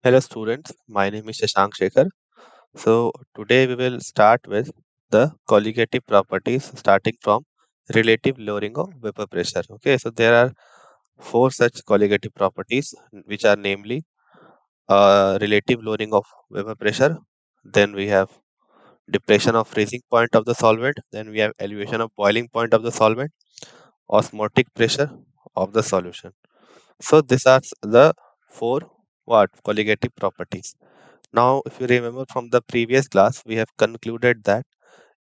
Hello students, my name is Shashank Shekhar. So today we will start with the colligative properties starting from relative lowering of vapor pressure. Okay, so there are four such colligative properties which are namely relative lowering of vapor pressure, then we have depression of freezing point of the solvent, then we have elevation of boiling point of the solvent, osmotic pressure of the solution. So these are the four what colligative properties. Now, if you remember from the previous class, we have concluded that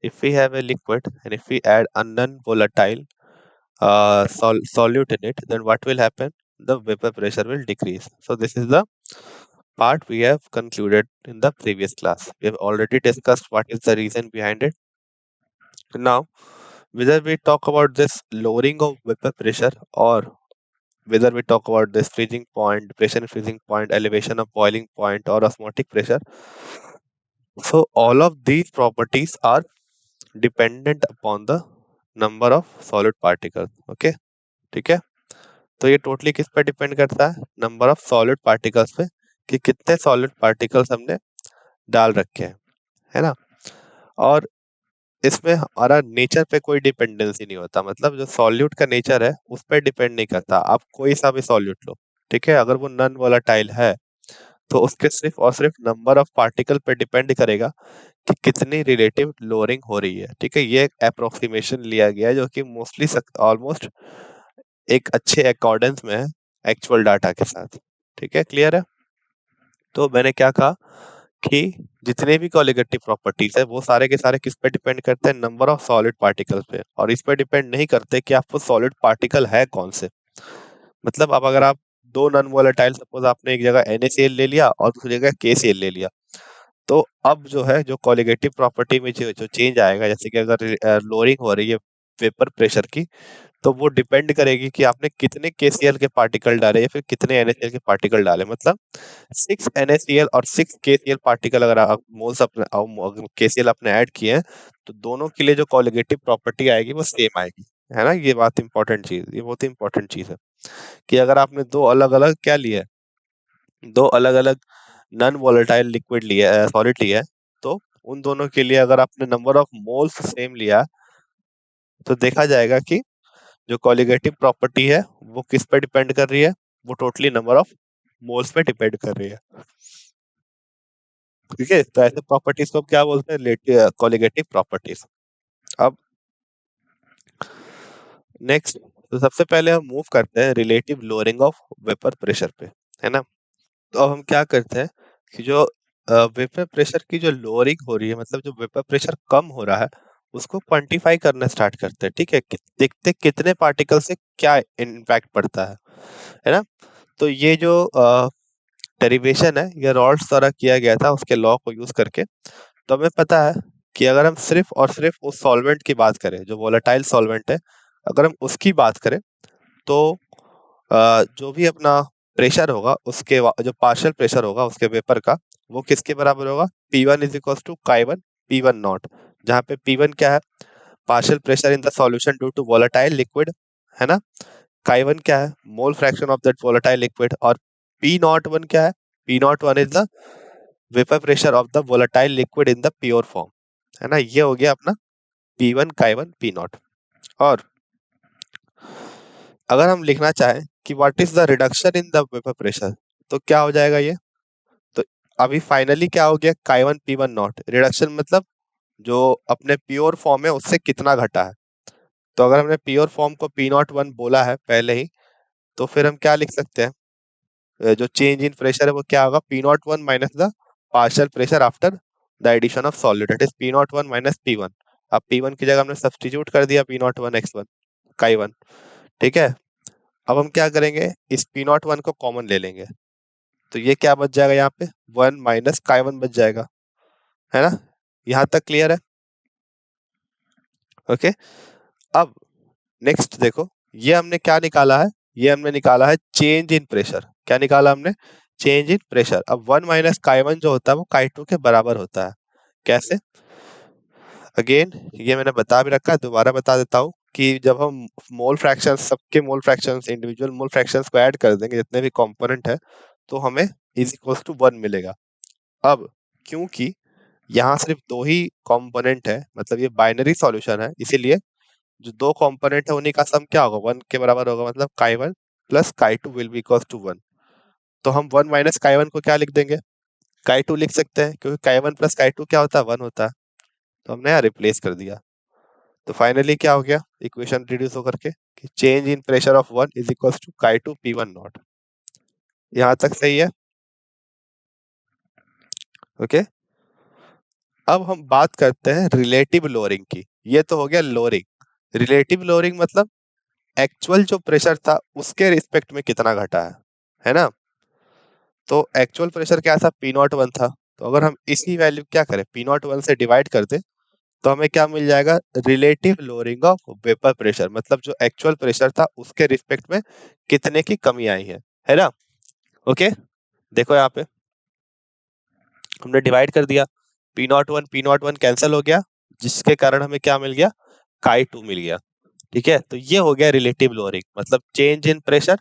if we have a liquid and if we add a non-volatile solute in it, then what will happen? The vapor pressure will decrease. So this is the part we have concluded in the previous class. We have already discussed what is the reason behind it. Now, whether we talk about this lowering of vapor pressure or whether we talk about this freezing point, depression freezing point, elevation of boiling point, or osmotic pressure, so all of these properties are dependent upon the number of solid particles. Okay, ठीक है। तो ये totally किस पे depend करता है? Number of solid particles पे, कि कितने सॉलिड पार्टिकल्स हमने डाल रखे हैं, है ना। और इसमें हमारा नेचर पे कोई डिपेंडेंसी नहीं होता, मतलब जो सॉल्यूट का नेचर है उस पर डिपेंड नहीं करता। आप कोई सा भी सॉल्यूट लो, ठीक है, अगर वो नॉन वोलेटाइल है तो उसके सिर्फ और सिर्फ नंबर ऑफ पार्टिकल पे डिपेंड करेगा कि कितनी रिलेटिव लोअरिंग हो रही है। ठीक है, ये एक अप्रोक्सीमेशन लिया गया है जो कि मोस्टली ऑलमोस्ट एक अच्छे अकॉर्डेंस में है एक्चुअल डाटा के साथ। ठीक है, क्लियर है। तो मैंने क्या कहा कि जितने भी कोलिगेटिव प्रॉपर्टीज है वो सारे के सारे किस पे डिपेंड करते हैं? नंबर ऑफ सॉलिड पार्टिकल्स पे, और इस पे डिपेंड नहीं करते कि आपको सॉलिड पार्टिकल है कौन से। मतलब अब अगर आप दो नॉन वोलेटाइल, सपोज आपने एक जगह NaCl ले लिया और दूसरी जगह KCl ले लिया, तो अब जो है जो कोलिगेटिव प्रॉपर्टी में जो चेंज आएगा, जैसे कि अगर लोअरिंग हो रही है वेपर प्रेशर की, तो वो डिपेंड करेगी कि आपने कितने KCl के पार्टिकल डाले या फिर कितने NaCl के पार्टिकल डाले। मतलब 6 NaCl और 6 KCl पार्टिकल अगर आप मोल्स अपने KCl आपने ऐड किए हैं, तो दोनों के लिए जो कोलिगेटिव प्रॉपर्टी आएगी वो सेम आएगी, है ना। ये बात इंपॉर्टेंट चीज, ये बहुत इंपॉर्टेंट चीज है कि अगर आपने दो अलग अलग क्या लिया है, दो अलग अलग नॉन वोलेटाइल लिक्विड लिया है, सॉलिड लिया है, तो उन दोनों के लिए अगर आपने नंबर ऑफ मोल्स सेम लिया तो देखा जाएगा कि जो कोलिगेटिव प्रॉपर्टी है वो किस पे डिपेंड कर रही है? वो टोटली नंबर ऑफ मोल्स पे डिपेंड कर रही है। ठीक है, तो ऐसे प्रॉपर्टीज को क्या बोलते हैं? Colligative properties. अब नेक्स्ट, तो सबसे पहले हम मूव करते हैं relative lowering of vapour pressure पे, है ना। तो अब हम क्या करते हैं कि जो वेपर प्रेशर की जो लोअरिंग हो रही है, मतलब जो वेपर प्रेशर कम हो रहा है, उसको क्वांटिफाई करना स्टार्ट करते हैं। ठीक है, देखते हैं कितने पार्टिकल से क्या इम्पैक्ट पड़ता है ना। तो ये जो डेरिवेशन है ये रॉल्स द्वारा किया गया था, उसके लॉ को यूज करके। तो हमें पता है कि अगर हम सिर्फ और सिर्फ उस सॉल्वेंट की बात करें जो वोलेटाइल सॉल्वेंट है, अगर हम उसकी बात करें तो जो भी अपना प्रेशर होगा उसके जो पार्शियल प्रेशर होगा उसके वेपर का, वो किसके बराबर होगा? P1 is equal to Chi1 P1 not, जहाँ पे P1 क्या है? Partial pressure in the solution due to volatile liquid, है ना। Chi1 क्या है? Mole fraction of that volatile liquid. और P01 क्या है? P01 is the vapour pressure of the volatile liquid in the pure form, है ना। ये हो गया अपना P1 Chi1 P0। और अगर हम लिखना चाहें कि what is the reduction in the vapour pressure, तो क्या हो जाएगा ये? तो अभी फाइनली क्या हो गया? Chi1 P1 नॉट रिडक्शन, मतलब जो अपने प्योर फॉर्म है उससे कितना घटा है। तो अगर हमने प्योर फॉर्म को P01 बोला है पहले ही, तो फिर हम क्या लिख सकते हैं? जो चेंज इन प्रेशर है वो क्या होगा? P01 minus the partial pressure after the addition of solid, that is P01 minus P1। अब P1 की जगह हमने सब्स्टिट्यूट कर दिया P01 X1 Chi1। ठीक है, अब हम क्या करेंगे? इस P01 को कॉमन ले लेंगे, तो ये क्या बच जाएगा? यहाँ पे 1 माइनस Chi1 बच जाएगा, है ना। यहाँ तक क्लियर है? ओके। अब नेक्स्ट देखो, ये हमने क्या निकाला है? ये हमने निकाला है चेंज इन प्रेशर। क्या निकाला हमने? Change in pressure. अब 1 माइनस Chi1 जो होता है वो Chi2 के बराबर होता है। कैसे? अगेन ये मैंने बता भी रखा है, दोबारा बता देता हूँ कि जब हम मोल फ्रैक्शंस, सबके मोल फ्रैक्शंस, इंडिविजुअल मोल फ्रैक्शंस को ऐड कर देंगे जितने भी कंपोनेंट है, तो हमें इज इक्वल टू 1 मिलेगा। अब क्योंकि यहाँ सिर्फ दो ही कंपोनेंट है, मतलब ये बाइनरी सॉल्यूशन है, इसीलिए जो दो कंपोनेंट है उन्हीं का सम क्या होगा, 1 के बराबर होगा, मतलब chi1 plus chi2 will be equal to 1। तो हम 1 माइनस chi1 को क्या लिख देंगे, chi2 लिख सकते हैं, क्योंकि chi1 प्लस chi2 क्या होता है, 1 होता है। तो हमने यहाँ रिप्लेस कर दिया। तो फाइनली क्या हो गया, इक्वेशन रिड्यूस होकर के कि change in pressure of 1 is equal to chi2 p1 naught. यहाँ तक सही है? ओके। अब हम बात करते हैं रिलेटिव लोअरिंग की। ये तो हो गया लोअरिंग। रिलेटिव लोअरिंग मतलब एक्चुअल जो प्रेशर था उसके रिस्पेक्ट में कितना घटा है ना। तो एक्चुअल प्रेशर क्या था, पी नॉट वन था। तो अगर हम इसी वैल्यू क्या करें, पी नॉट वन से डिवाइड कर दे, तो हमें क्या मिल जाएगा, relative lowering of vapour pressure, मतलब जो एक्चुअल प्रेशर था उसके रिस्पेक्ट में कितने की कमी आई है ना। ओके, देखो यहाँ पे हमने डिवाइड कर दिया, पी नॉट वन कैंसिल हो गया, जिसके कारण हमें क्या मिल गया, chi2 मिल गया। ठीक है, तो ये हो गया रिलेटिव लोअरिंग, मतलब change in pressure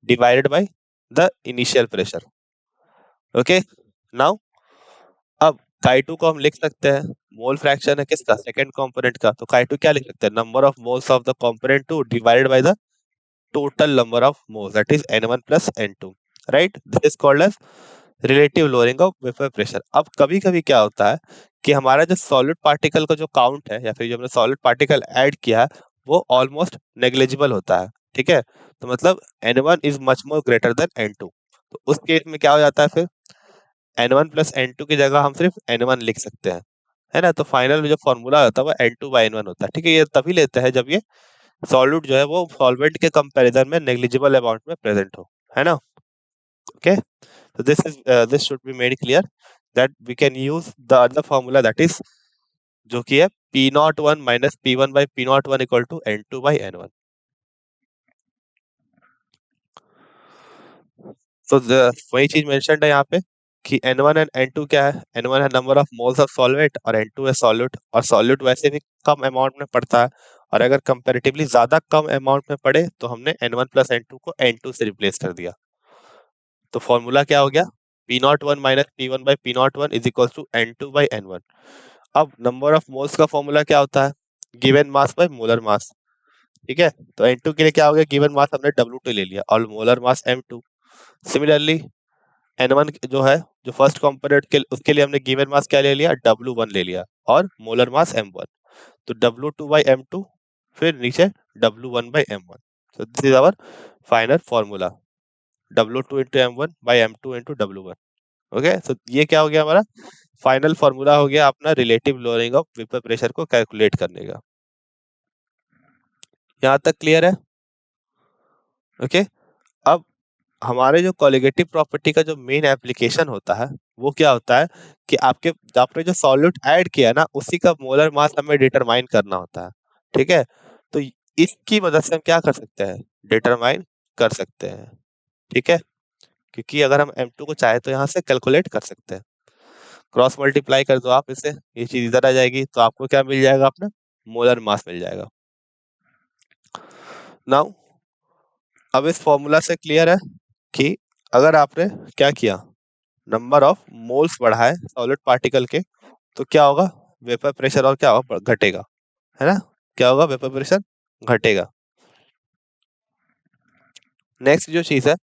divided by the initial pressure. Okay, now अब chi2 को हम लिख सकते हैं, मोल फ्रैक्शन है किसका, सेकंड कंपोनेंट का। तो chi2 क्या लिख सकते हैं, number of moles of the component 2 divided by the total number of moles, that is N1 plus N2, right? This is called as relative lowering of vapor pressure। अब कभी कभी क्या होता है कि हमारा जो सॉलिड पार्टिकल का जो काउंट है, या फिर जो हमने सॉलिड पार्टिकल ऐड किया है, वो ऑलमोस्ट नेग्लिजिबल होता है। ठीक है, तो मतलब N1 is much more greater than N2। तो उस केस में क्या हो जाता है, फिर N1 प्लस N2 की जगह हम सिर्फ N1 लिख सकते हैं, है ना। तो फाइनल जो फॉर्मूला होता है वो N2 बाई N1 होता है। ठीक है, ये तभी लेते हैं जब ये सॉल्यूट जो है वो सॉल्वेंट के कंपैरिजन में नेग्लिजिबल अमाउंट में प्रेजेंट हो, है ना। Okay, so this should be made clear that we can use the other formula, that is जो कि है P naught one minus P one by P naught one equal to N2 by N1। तो वही चीज mentioned है यहाँ पे कि N1 एंड N2 क्या है, N1 है number of moles of solvent और N2 है सॉल्यूट। और सॉल्यूट वैसे भी कम अमाउंट में पड़ता है, और अगर कंपैरेटिवली ज्यादा कम अमाउंट में पड़े तो हमने N1 प्लस N2 को N2 से रिप्लेस कर दिया। तो फॉर्मूला क्या हो गया, P naught one minus P one by P naught one is equal to N2 by N1। अब नंबर ऑफ मोल्स का फॉर्मूला क्या होता है, given mass by molar mass. ठीक है, तो N2 के लिए क्या हो गया, गिवन मास हमने W2 ले लिया और molar mass M2। Similarly N1 जो है, जो फर्स्ट कंपोनेंट के उसके लिए हमने गिवन मास क्या ले लिया, W1 ले लिया और मोलर मास M1। तो W2 बाई M2, फिर नीचे W1 by M1। so this is our final formula, W2 into M1 by M2 into W1। Okay, so ये क्या हो गया, हमारा फाइनल फॉर्मूला हो गया अपना relative lowering of vapour pressure को कैलकुलेट करने का। यहाँ तक क्लियर है? ओके, अब हमारे जो कोलिगेटिव प्रॉपर्टी का जो मेन एप्लीकेशन होता है वो क्या होता है कि आपने जो सॉल्यूट ऐड किया ना उसी का मोलर मास हमें डिटरमाइन करना होता है। ठीक है, तो इसकी मदद से हम क्या कर सकते हैं, डिटरमाइन कर सकते हैं। ठीक है, क्योंकि अगर हम M2 को चाहे तो यहाँ से कैलकुलेट कर सकते हैं। क्रॉस मल्टीप्लाई कर दो आप इसे, ये चीज इधर आ जाएगी, तो आपको क्या मिल जाएगा, अपना मोलर मास मिल जाएगा। नाउ अब इस फॉर्मूला से क्लियर है कि अगर आपने क्या किया, नंबर ऑफ मोल्स बढ़ाए सॉलिड पार्टिकल के, तो क्या होगा, वेपर प्रेशर और क्या होगा, घटेगा, है ना। क्या होगा, वेपर प्रेशर घटेगा। नेक्स्ट जो चीज है,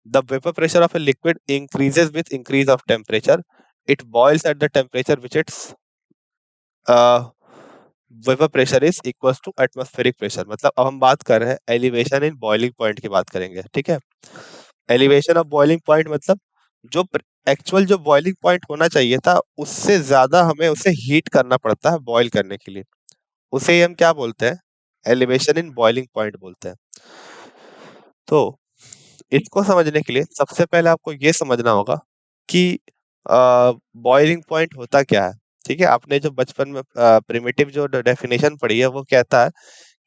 the vapour pressure of a liquid increases with increase of temperature, it boils at the temperature which its vapour pressure is equal to atmospheric pressure. मतलब अब हम बात कर रहे हैं एलिवेशन इन बॉइलिंग पॉइंट की बात करेंगे। ठीक है, एलिवेशन ऑफ बॉइलिंग पॉइंट मतलब जो एक्चुअल जो बॉइलिंग पॉइंट होना चाहिए था उससे ज्यादा हमें उसे हीट करना पड़ता है बॉइल करने के लिए, उसे ही हम क्या बोलते हैं, एलिवेशन इन बॉइलिंग पॉइंट बोलते हैं। तो इसको समझने के लिए सबसे पहले आपको ये समझना होगा कि बॉइलिंग पॉइंट होता क्या है। ठीक है, आपने जो बचपन में प्रिमिटिव जो डेफिनेशन पढ़ी है वो कहता है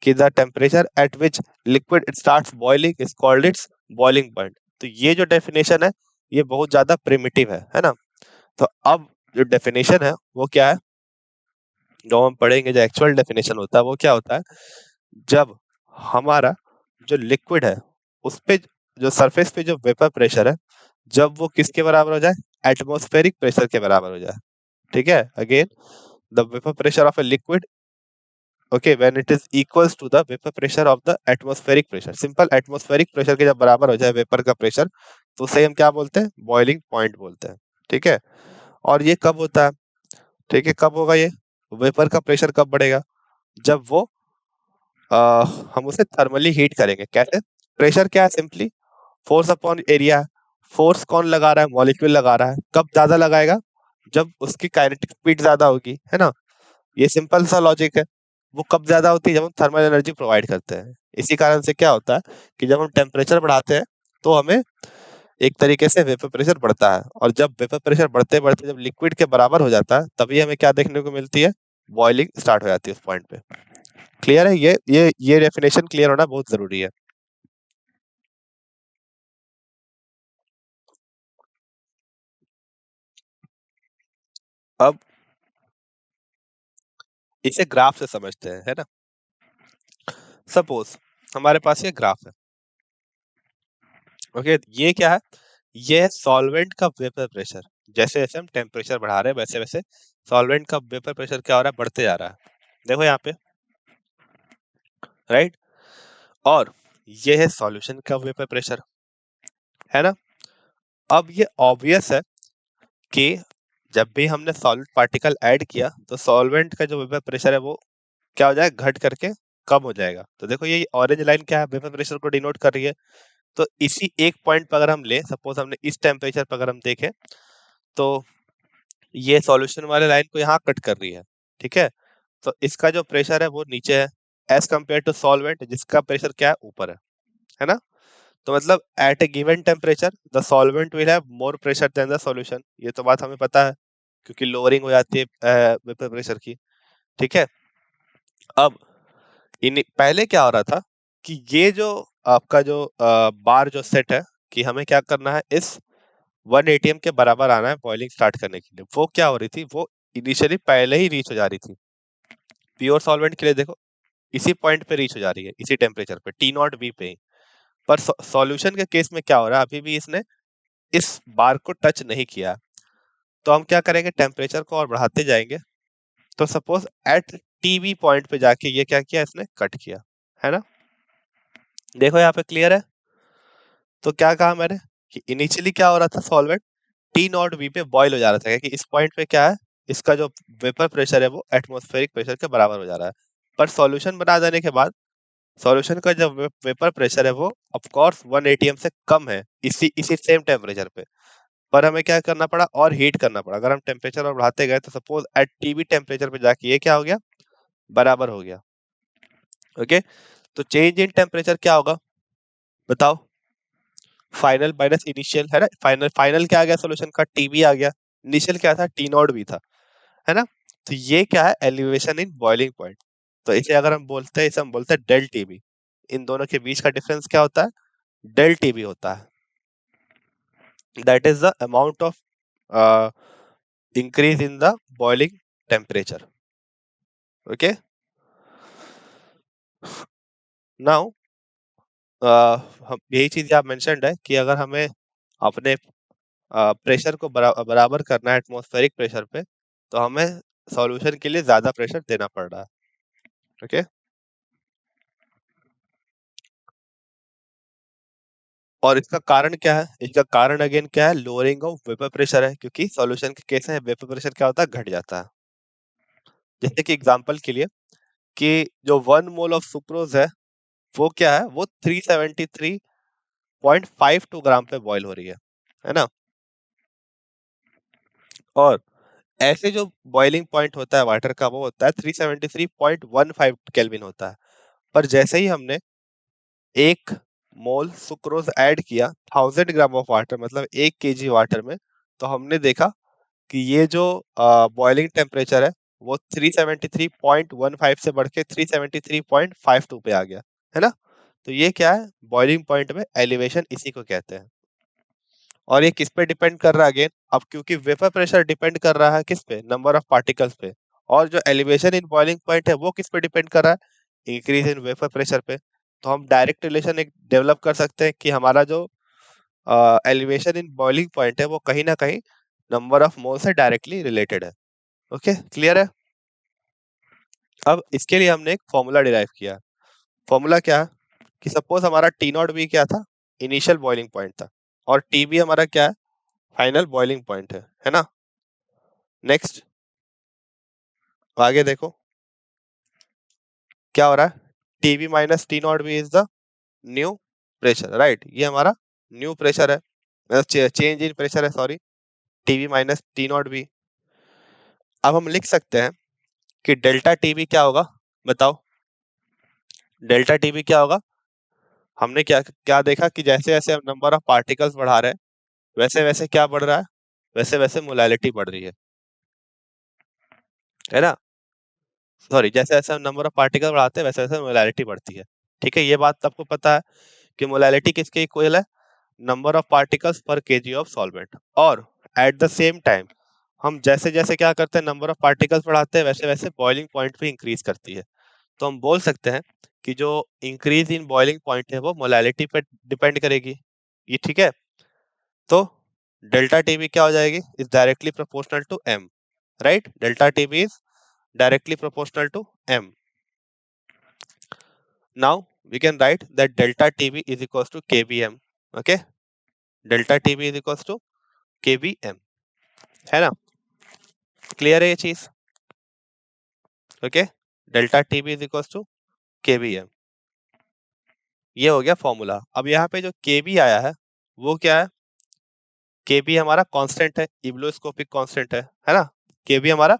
कि the temperature at which liquid starts boiling is called its boiling point. तो ये जो डेफिनेशन है ये बहुत ज्यादा प्रिमिटिव है ना। तो अब जो डेफिनेशन है वो क्या है, जो हम पढ़ेंगे, जो एक्चुअल डेफिनेशन होता है वो क्या होता है, जब हमारा जो लिक्विड है उस पे, जो सरफेस पे जो वेपर प्रेशर है जब वो किसके बराबर हो जाए, एटमॉस्फेरिक प्रेशर के बराबर हो जाए। ठीक है, again the vapour pressure of a liquid, okay, when it is equals to the vapour pressure of the atmospheric pressure. Simple, atmospheric pressure के जब बराबर हो जाए वेपर का प्रेशर, तो उसे हम क्या बोलते हैं, बॉइलिंग पॉइंट बोलते हैं। ठीक है, और ये कब होता है, ठीक है, कब होगा ये वेपर का प्रेशर, कब बढ़ेगा, जब वो आ, हम उसे थर्मली हीट करेंगे। कैसे, प्रेशर क्या है, simply force upon area. Force कौन लगा रहा है, मॉलिक्यूल लगा रहा है। कब ज्यादा लगाएगा, जब उसकी काइनेटिक स्पीड ज्यादा होगी, है ना। ये सिंपल सा लॉजिक है। वो कब ज्यादा होती है, जब हम थर्मल एनर्जी प्रोवाइड करते हैं। इसी कारण से क्या होता है कि जब हम टेम्परेचर बढ़ाते हैं तो हमें एक तरीके से वेपर प्रेशर बढ़ता है, और जब वेपर प्रेशर बढ़ते बढ़ते जब लिक्विड के बराबर हो जाता है, तभी हमें क्या देखने को मिलती है, बॉइलिंग स्टार्ट हो जाती है उस पॉइंट पे। क्लियर है, ये डेफिनेशन क्लियर होना बहुत जरूरी है। अब इसे ग्राफ से समझते हैं, है ना। सपोज हमारे पास ये ग्राफ है, ओके, ये क्या है, ये है सॉल्वेंट का वेपर प्रेशर। जैसे जैसे हम टेम्परेचर बढ़ा रहे हैं, वैसे वैसे सॉल्वेंट का वेपर प्रेशर क्या हो रहा है, बढ़ते जा रहा है। देखो यहाँ पे, राइट, और ये है सॉल्यूशन का वेपर प्रेशर, है ना। अब ये ऑब्वियस है कि जब भी हमने सॉलिड पार्टिकल ऐड किया, तो सॉल्वेंट का जो वेपर प्रेशर है वो क्या हो जाएगा, घट करके कम हो जाएगा। तो देखो ये ऑरेंज लाइन क्या है, वेपर प्रेशर को डिनोट कर रही है। तो इसी एक पॉइंट पर अगर हम ले, सपोज हमने इस टेम्परेचर पर अगर हम देखें, तो ये सॉल्यूशन वाले लाइन को यहाँ कट कर रही है। ठीक है, तो इसका जो प्रेशर है वो नीचे है, एज कम्पेयर टू सॉल्वेंट जिसका प्रेशर क्या है, ऊपर है ना। तो मतलब at a given temperature the solvent will have more pressure than the solution. ये तो बात हमें पता है, क्योंकि लोअरिंग हो जाती है वेपर प्रेशर की। ठीक है, अब इन पहले क्या हो रहा था कि ये जो आपका जो बार जो सेट है, कि हमें क्या करना है, इस 1 एटीएम के बराबर आना है बॉइलिंग स्टार्ट करने के लिए। वो क्या हो रही थी, वो इनिशियली पहले ही रीच हो जा रही थी। प्योर सॉल्वेंट के लिए देखो, इसी पॉइंट पे रीच हो जा रही है, इसी टेम्परेचर पे, टी नॉट बी पे ही। पर सॉल्यूशन के केस में क्या हो रहा है, अभी भी इसने इस बार को टच नहीं किया। तो हम क्या करेंगे, टेम्परेचर को और बढ़ाते जाएंगे। तो सपोज एट टीबी पॉइंट पे जाके ये क्या किया, इसने कट किया, है ना। देखो यहाँ पे क्लियर है। तो क्या कहा मैंने कि इनिशियली क्या हो रहा था, सॉल्वेंट टी नॉट बी पे बॉयल हो जा रहा था, कि इस पॉइंट पे क्या है, इसका जो वेपर प्रेशर है वो एटमॉस्फेरिक प्रेशर के बराबर हो जा रहा है। पर सॉल्यूशन बना देने के बाद सॉल्यूशन का जो वेपर प्रेशर है वो ऑफ कोर्स 1 एटीएम से कम है, इसी इसी सेम टेम्परेचर पे। पर हमें क्या करना पड़ा, और हीट करना पड़ा। अगर हम टेम्परेचर और बढ़ाते गए, तो सपोज एट टीबी टेम्परेचर पे जाके ये क्या हो गया, बराबर हो गया। ओके, तो चेंज इन टेम्परेचर क्या होगा, बताओ। फाइनल माइनस इनिशियल, है ना। फाइनल फाइनल क्या आ गया, सॉल्यूशन का टीबी आ गया। इनिशियल क्या था, टी नॉट भी था, है ना। तो ये क्या है, एलिवेशन इन बॉइलिंग पॉइंट। तो इसे अगर हम बोलते हैं, इसे हम बोलते हैं डेल टीबी। इन दोनों के बीच का डिफरेंस क्या होता है, डेल टीबी होता है। That is the amount of increase in the boiling temperature. Okay, now हम यही चीज आप मेंशनड है कि अगर हमें अपने प्रेशर को बराबर करना है एटमॉस्फेरिक प्रेशर पे, तो हमें सॉल्यूशन के लिए ज्यादा प्रेशर देना पड़ रहा है। ओके, और इसका कारण क्या है, इसका कारण अगेन क्या है, लोअरिंग ऑफ वेपर प्रेशर है। क्योंकि सॉल्यूशन के केस में वेपर प्रेशर क्या होता है, घट जाता है। जैसे कि एग्जांपल के लिए, कि जो 1 मोल ऑफ सुक्रोज है, वो क्या है, वो 373.52 ग्राम पे बॉईल हो रही है ना। और ऐसे जो बॉइलिंग पॉइंट होता है वाटर का, वो होता है 373.15 केल्विन होता है। पर जैसे ही हमने 1 मोल सुक्रोज ऐड किया 1000 ग्राम ऑफ वाटर, मतलब 1 केजी वाटर में, तो हमने देखा कि ये जो बॉइलिंग टेम्परेचर है, वो 373.15 से बढ़ के 373.52 पे आ गया, है ना। तो ये क्या है, बॉइलिंग पॉइंट में एलिवेशन, इसी को कहते हैं। और ये किस पे डिपेंड कर रहा है, अगेन, अब क्योंकि वेपर प्रेशर डिपेंड कर रहा है किस पे, नंबर ऑफ पार्टिकल्स पे। और जो एलिवेशन इन बॉइलिंग पॉइंट है वो किस पे डिपेंड कर रहा है, इंक्रीज इन वेपर प्रेशर पे। तो हम डायरेक्ट रिलेशन एक डेवलप कर सकते हैं कि हमारा जो एलिवेशन इन बॉइलिंग पॉइंट है वो कहीं ना कहीं नंबर ऑफ मोल से डायरेक्टली रिलेटेड है। ओके, क्लियर है? अब इसके लिए हमने एक फॉर्मूला डिराइव किया। फॉर्मूला क्या है कि सपोज हमारा टी नॉट बी क्या था, इनिशियल बॉइलिंग पॉइंट था, और टी बी हमारा क्या है, फाइनल बॉइलिंग पॉइंट है ना। नेक्स्ट, आगे देखो क्या हो रहा है, T B minus T naught B is the new pressure, right? ये हमारा न्यू प्रेशर है, चेंज इन प्रेशर है, sorry, T B minus T naught B. अब हम लिख सकते हैं कि डेल्टा टी बी क्या होगा, बताओ डेल्टा टी बी क्या होगा। हमने क्या क्या देखा कि जैसे जैसे हम नंबर ऑफ पार्टिकल्स बढ़ा रहे हैं वैसे वैसे क्या बढ़ रहा है, वैसे वैसे मोलैलिटी बढ़ रही है ना। सॉरी, जैसे जैसे हम नंबर ऑफ पार्टिकल बढ़ाते हैं वैसे वैसे मोलैलिटी बढ़ती है। ठीक है, ये बात आपको पता है कि मोलैलिटी किसके इक्वल है, नंबर ऑफ पार्टिकल्स पर केजी ऑफ सॉल्वेंट। और एट द सेम टाइम हम जैसे जैसे क्या करते हैं नंबर ऑफ पार्टिकल्स बढ़ाते हैं वैसे वैसे बॉइलिंग पॉइंट भी इंक्रीज करती है। तो हम बोल सकते हैं कि जो इंक्रीज इन बॉइलिंग पॉइंट है वो मोलैलिटी पे डिपेंड करेगी। ये ठीक है? तो डेल्टा टीबी क्या हो जाएगी, is directly proportional to M, right? Delta TB is directly proportional to m. Now we can write that delta tb is equals to kbm. Okay, delta tb is equals to kbm, है ना? Clear है ये चीज? Okay, delta tb is equals to kbm, ये हो गया formula. अब यहाँ पे जो kb आया है वो क्या है, kb हमारा कांस्टेंट है, इब्लोस्कोपिक कांस्टेंट है ना। kb हमारा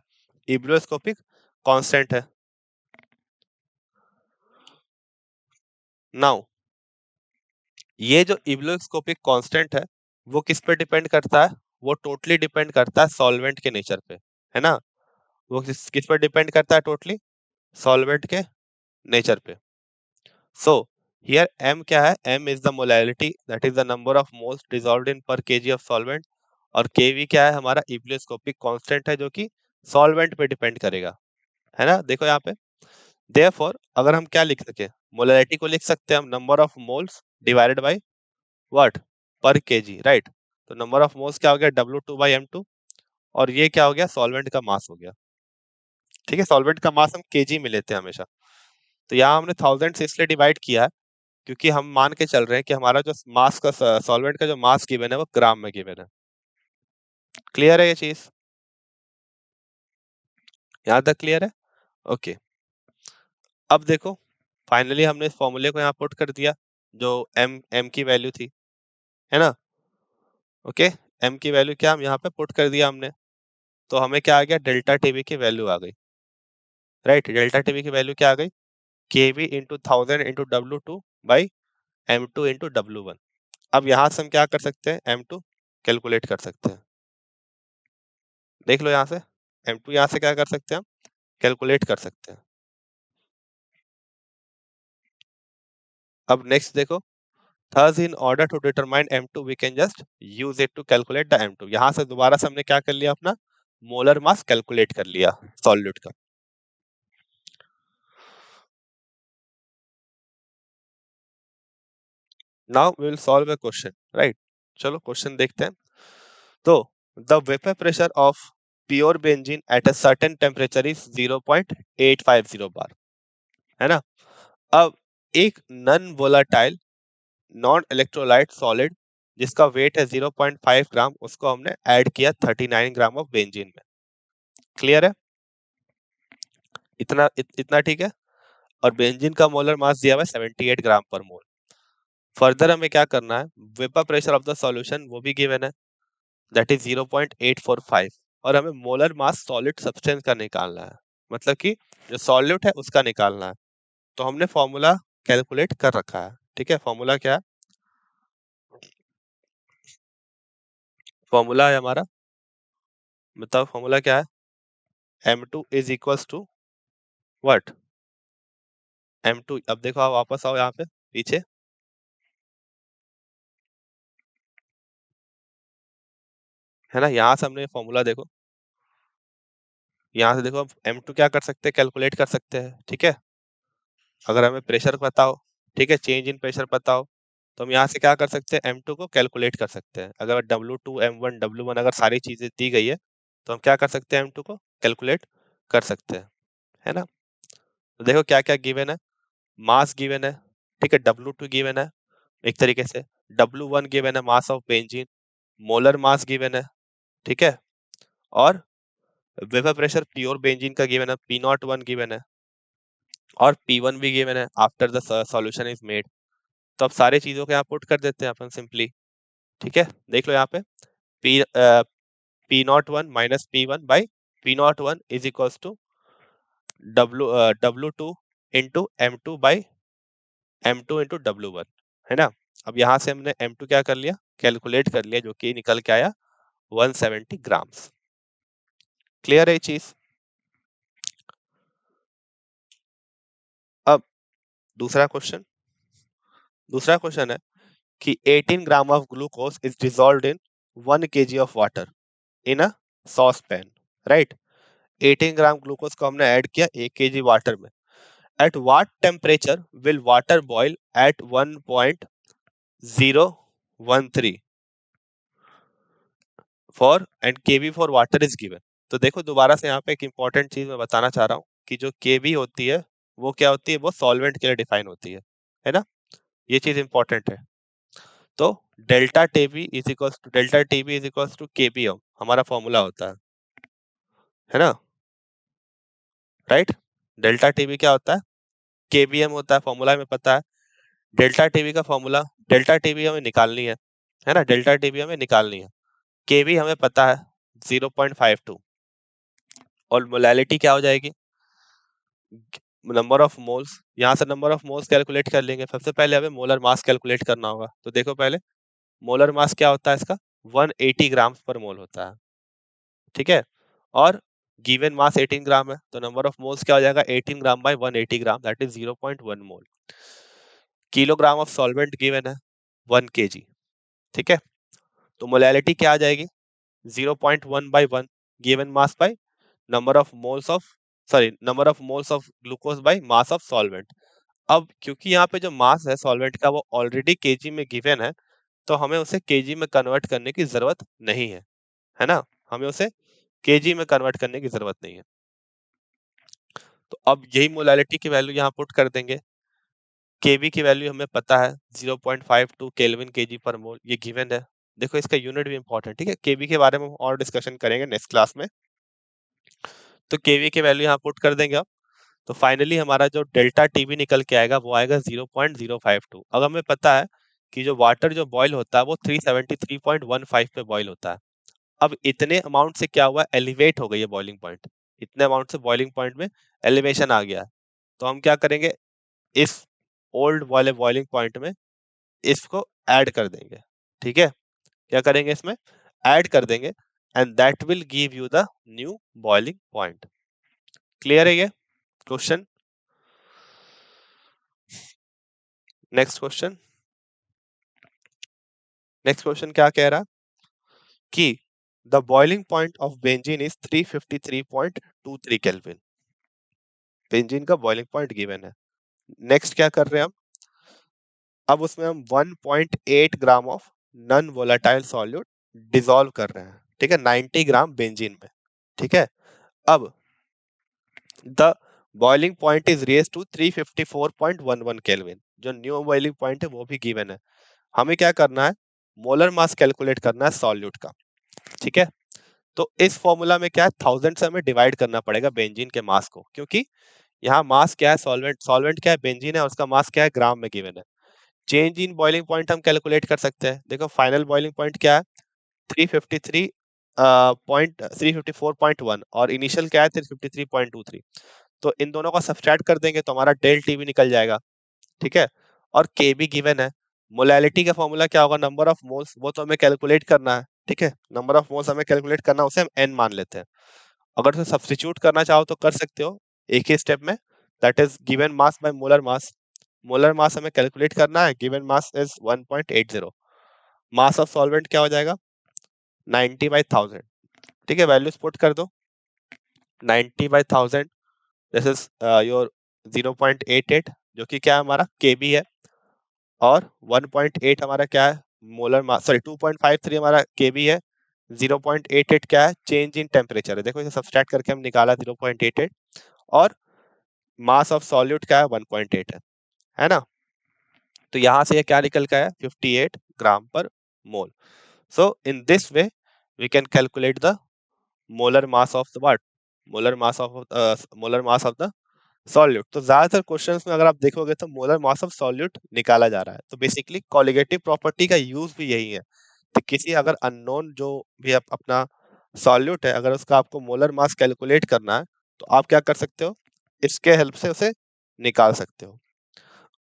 इब्लोस्कोपिक कांस्टेंट है। नाउ ये जो इब्लोस्कोपिक कांस्टेंट है वो किस पे डिपेंड करता है, वो टोटली डिपेंड करता है सॉल्वेंट के नेचर पे, है ना। वो किस पर डिपेंड करता है, टोटली सॉल्वेंट के नेचर पे। सो हियर m क्या है, m is the molality, that is the number of moles dissolved इन पर केजी ऑफ सॉल्वेंट। और kv क्या है, हमारा इब्लोस्कोपिक कांस्टेंट है जो कि सॉल्वेंट पे डिपेंड करेगा, है ना। देखो यहाँ पे देयरफॉर अगर हम क्या लिख सके, मोलैलिटी को लिख सकते हैं हम number of moles divided by what, पर केजी, राइट। तो नंबर ऑफ मोल्स क्या हो गया, W2/m2, और ये क्या हो गया, सॉल्वेंट का मास हो गया। ठीक है, सॉल्वेंट का मास हम केजी में लेते हैं हमेशा। तो यहाँ हमने थाउजेंड से इसलिए डिवाइड किया है क्योंकि हम मान के चल रहे हैं कि हमारा जो मास का सॉल्वेंट का जो मास गिवन है वो ग्राम में गिवन है। क्लियर है ये चीज, यहाँ तक क्लियर है? ओके, अब देखो फाइनली हमने इस फॉर्मूले को यहाँ पुट कर दिया जो m की वैल्यू थी, है ना। ओके, m की वैल्यू क्या हम यहाँ पे पुट कर दिया हमने, तो हमें क्या आ गया, डेल्टा टीबी की वैल्यू आ गई, राइट। डेल्टा टीबी की वैल्यू क्या आ गई, केवी into 1000 into W2/m2 into W1। अब यहाँ से हम क्या कर सकते हैं, m2 कैलकुलेट कर सकते हैं। देख लो यहाँ से m2 यहाँ से क्या कर सकते हैं, हम कैलकुलेट कर सकते हैं। अब नेक्स्ट देखो, thus in order to determine m2 we can just use it to calculate the m2। यहाँ से दोबारा से हमने क्या कर लिया, अपना मोलर मास कैलकुलेट कर लिया सॉल्यूट का। Now we will solve a question, right. चलो क्वेश्चन देखते हैं। तो the vapour pressure of pure benzene at a certain temperature is 0.850 bar, है ना। अब एक non volatile non electrolyte solid जिसका वेट है 0.5 ग्राम, उसको हमने ऐड किया 39 ग्राम ऑफ बेंजीन में। क्लियर है? इतना ठीक है। और बेंजीन का मोलर मास दिया हुआ है 78 ग्राम पर मोल। फर्दर हमें क्या करना है, vapour pressure of the solution वो भी गिवन है, दैट इज 0.845, और हमें मोलर मास सॉलिड सब्सटेंस का निकालना है, मतलब कि जो सॉल्यूट है उसका निकालना है। तो हमने फॉर्मूला कैलकुलेट कर रखा है। ठीक है, फॉर्मूला क्या है, फॉर्मूला है हमारा, बताओ फॉर्मूला क्या है, m2 is equals to what, m2। अब देखो आप वापस आओ यहाँ पे पीछे, है ना। यहाँ से हमने फॉर्मूला देखो, यहाँ से देखो m2 क्या कर सकते हैं, कैलकुलेट कर सकते हैं। ठीक है, अगर हमें प्रेशर पता हो, ठीक है, चेंज इन प्रेशर पता हो, तो हम यहाँ से क्या कर सकते हैं, M2 को कैलकुलेट कर सकते हैं। अगर W2 M1 W1 अगर सारी चीजें दी गई है तो हम क्या कर सकते हैं, M2 को कैलकुलेट कर सकते हैं, है ना। तो देखो क्या क्या गिवन है, मास गिवन है, ठीक है, W2 गिवन है एक तरीके से, W1 गिवन है mass of benzene, molar mass given है, ठीक है, और वेपर प्रेशर प्योर बेंजीन का गिवन है, P01 गिवन है, और P1 भी गिवन है after the solution is made. तो अब सारी चीजों को यहाँ पुट कर देते हैं अपन सिंपली, ठीक है। देख लो यहाँ पे P01 minus P1 by P01 is equals to W2 into M2 by M2 into W1, है ना। अब यहाँ से हमने M2 क्या कर लिया, कैलकुलेट कर लिया, जो कि निकल के आया 170 ग्राम्स। क्लियर है ये चीज। अब दूसरा क्वेश्चन है कि 18 gram of glucose is dissolved in 1 kg of water in a saucepan, right. 18 gram glucose को हमने ऐड किया 1 kg वाटर में। At what temperature will water boil at 1.013 for and KV for water is given. तो देखो दोबारा से यहाँ पे एक इंपॉर्टेंट चीज मैं बताना चाह रहा हूँ कि जो केवी होती है वो क्या होती है, वो सॉल्वेंट के लिए डिफाइन होती है ना। ये चीज इंपॉर्टेंट है। तो delta TB is equals to KBM हमारा फॉर्मूला होता है ना, राइट। डेल्टा टीबी क्या होता है, केबीएम होता है, फॉर्मूला हमें पता है। डेल्टा टीबी का फॉर्मूला, डेल्टा टीबी हमें निकालनी है ना, डेल्टा टीबी हमें निकालनी है। केबी हमें पता है 0.52, और मोलैलिटी क्या हो जाएगी, नंबर ऑफ मोल्स। यहाँ से नंबर ऑफ मोल्स कैलकुलेट कर लेंगे। सबसे पहले हमें मोलर मास कैलकुलेट करना होगा। तो देखो पहले मोलर मास क्या होता है इसका, 180 ग्राम पर मोल होता है, ठीक है। और गिवन मास 18 ग्राम है, तो नंबर ऑफ मोल्स क्या हो जाएगा, 18 ग्राम bye 180 gram, that is 0.1 mole. Kilogram of solvent given है 1 kg, ठीक है। तो मोलैलिटी क्या आ जाएगी, 0.1 by 1 given mass by number of moles of number of moles of glucose by mass of solvent. अब क्योंकि यहाँ पे जो मास है सॉल्वेंट का वो ऑलरेडी केजी में गिवन है, तो हमें उसे केजी में कन्वर्ट करने की जरूरत नहीं है ना। हमें उसे केजी में कन्वर्ट करने की जरूरत नहीं है। तो अब यही मोलैलिटी की वैल्यू यहाँ पुट कर देंगे। केवी की वैल्यू हमें पता है 0.52 केल्विन केजी पर मोल, ये गिवन है। देखो इसका यूनिट भी इंपॉर्टेंट, ठीक है। केवी के बारे में हम और डिस्कशन करेंगे नेक्स्ट क्लास में। तो केवी की वैल्यू यहाँ पुट कर देंगे आप। तो फाइनली हमारा जो डेल्टा टीवी निकल के आएगा वो आएगा 0.052। अब हमें पता है कि जो वाटर जो बॉयल होता है वो 373.15 पे बॉयल होता है। अब इतने अमाउंट से क्या हुआ, एलिवेट हो गई है बॉइलिंग पॉइंट, इतने अमाउंट से बॉइलिंग पॉइंट में एलिवेशन आ गया। तो हम क्या करेंगे, इस ओल्ड वाले बॉइलिंग पॉइंट में इसको ऐड कर देंगे, ठीक है। क्या करेंगे, इसमें ऐड कर देंगे, and that will give you the new boiling point. Clear है ये क्वेश्चन। नेक्स्ट क्वेश्चन, क्या कह रहा कि the boiling point of benzene is 353.23 kelvin. Benzene का बॉइलिंग पॉइंट गिवन है। नेक्स्ट क्या कर रहे हैं हम, अब उसमें हम 1.8 gram of non volatile solute dissolve कर रहे हैं, ठीक है, 90 ग्राम बेंजीन में, ठीक है। अब the boiling point is raise to 354.11 kelvin, जो न्यू बॉइलिंग पॉइंट है वो भी गिवन है। हमें क्या करना है, मोलर मास कैलकुलेट करना है सॉल्यूट का, ठीक है। तो इस फॉर्मूला में क्या है, 1000 से हमें डिवाइड करना पड़ेगा बेंजीन के मास को, क्योंकि यहाँ मास क्या है, सॉल्वेंट क्या है, बेंजीन है, और उसका मास क्या है, ग्राम में गिवन है। चेंज इन बॉइलिंग पॉइंट हम कैलकुलेट कर सकते हैं। देखो फाइनल बॉइलिंग पॉइंट क्या है, 354.1, और इनिशियल क्या है 353.23। तो इन दोनों का सब्सट्रैक्ट कर देंगे तो हमारा डेल टी भी निकल जाएगा, ठीक है। और के भी गिवन है। मोलैलिटी का फॉर्मूला क्या होगा, नंबर ऑफ मोल्स, वो तो हमें कैलकुलेट करना है, ठीक है। नंबर ऑफ मोल्स हमें कैलकुलेट करना है, उसे हम एन मान लेते हैं। अगर उसे सब्स्टिट्यूट करना चाहो तो कर सकते हो एक ही स्टेप में, that is given mass by molar mass. Molar mass हमें कैलकुलेट करना है, given mass is 1.80। Mass of solvent क्या हो जाएगा, 90/1000, ठीक है। वैल्यूज पुट कर दो, 90/1000, दिस इज योर 0.88, जो कि क्या है हमारा केबी है। और 1.8 हमारा क्या है, मोलर मास, सॉरी 2.53 हमारा केवी है, 0.88 क्या है, चेंज इन टेम्परेचर है, देखो इसे सब्सट्रैक्ट करके हम निकाला 0.88, और मास ऑफ सॉल्यूट क्या है, 1.8 है ना। तो यहाँ से ये क्या निकल का है, 58 ग्राम पर मोल। So in this way we can calculate the molar mass of the what, molar mass of the solute. तो ज्यादातर क्वेश्चंस में अगर आप देखोगे तो मोलर मास ऑफ सॉल्यूट निकाला जा रहा है। तो बेसिकली कोलिगेटिव प्रॉपर्टी का यूज भी यही है, तो किसी अगर अननोन जो भी अपना सॉल्यूट है, अगर उसका आपको मोलर मास कैलकुलेट करना है, तो आप क्या कर सकते हो, इसके हेल्प से उसे निकाल सकते हो।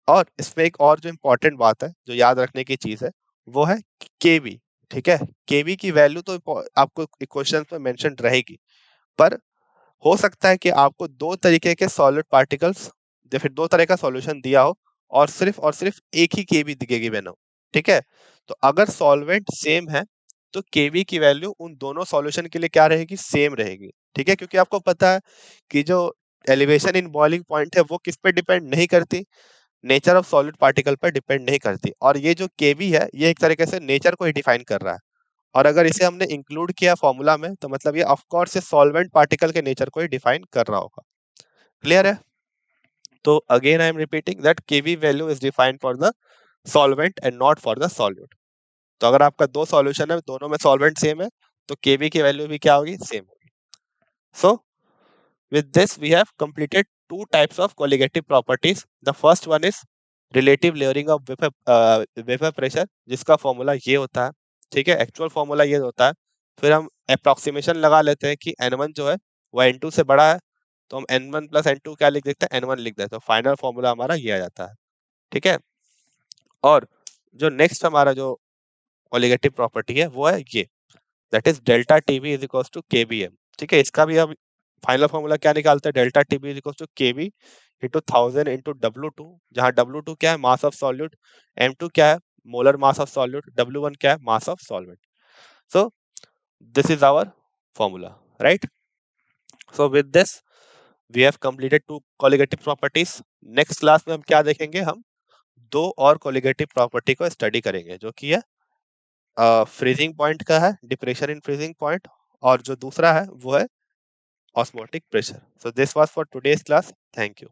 और इसमें एक और जो इम्पोर्टेंट बात है, जो याद रखने की चीज है, वो है केवी। ठीक है, केवी की वैल्यू तो आपको क्वेश्चन में मेंशन रहेगी, पर हो सकता है कि आपको दो तरीके के सॉलिड पार्टिकल्स या फिर दो तरह का सॉल्यूशन दिया हो, और सिर्फ एक ही केवी दिखेगी गिवन हो। ठीक है, तो अगर सॉल्वेंट सेम है, तो केवी की वैल्यू उन दोनों सॉल्यूशन के लिए क्या रहेगी, सेम रहेगी। ठीक है, क्योंकि आपको पता है कि जो एलिवेशन इन बॉइलिंग पॉइंट है वो किस पे डिपेंड नहीं करती, नेचर ऑफ सॉलिड पार्टिकल पर डिपेंड नहीं करती। और ये जो केवी है, ये एक तरीके से नेचर को ही डिफाइन कर रहा है। और अगर इसे हमने इंक्लूड किया फॉर्मूला में, तो मतलब ये ऑफ कोर्स ये सॉल्वेंट पार्टिकल के नेचर को ही डिफाइन कर रहा होगा। क्लियर है? तो again I am repeating that KV value is defined for the solvent and not for the solute. तो अगर आपका दो सॉल्यूशन है, दोनों में सॉल्वेंट सेम है, तो केवी की वैल्यू भी क्या होगी, सेम होगी। सो with this we have completed two types of colligative properties. The first one is relative layering of vapor pressure, जिसका फॉर्मूला ये होता है। ठीक है, एक्चुअल फॉर्मूला ये होता है। फिर हम अप्रोक्सीमेशन लगा लेते हैं कि n1 जो है वो n2 से बड़ा है, तो हम n1 प्लस n2 क्या लिख देते हैं, n1 लिख देते हैं। तो फाइनल फॉर्मूला हमारा ये आ जाता है। ठीक है, और जो नेक्स्ट हमारा जो कोलिगेटिव प्रॉपर्टी है वो है ये, that is delta TV is equals to KBM. ठीक है, इसका भी हम फाइनल फॉर्मूला क्या निकालते हैं, delta TB is equals to KV into 1000 into W2, जहां W2 क्या है, मास ऑफ सॉल्यूट, M2 क्या है, molar mass of solute, W1 क्या है, mass of solvent. So this is our formula, right. So with this we have completed two colligative properties. Next class में हम क्या देखेंगे, हम दो और कोलिगेटिव प्रॉपर्टी को स्टडी करेंगे, जो कि है फ्रीजिंग पॉइंट का है, डिप्रेशन इन फ्रीजिंग पॉइंट, और जो दूसरा है वो है osmotic pressure. So this was for today's class. Thank you.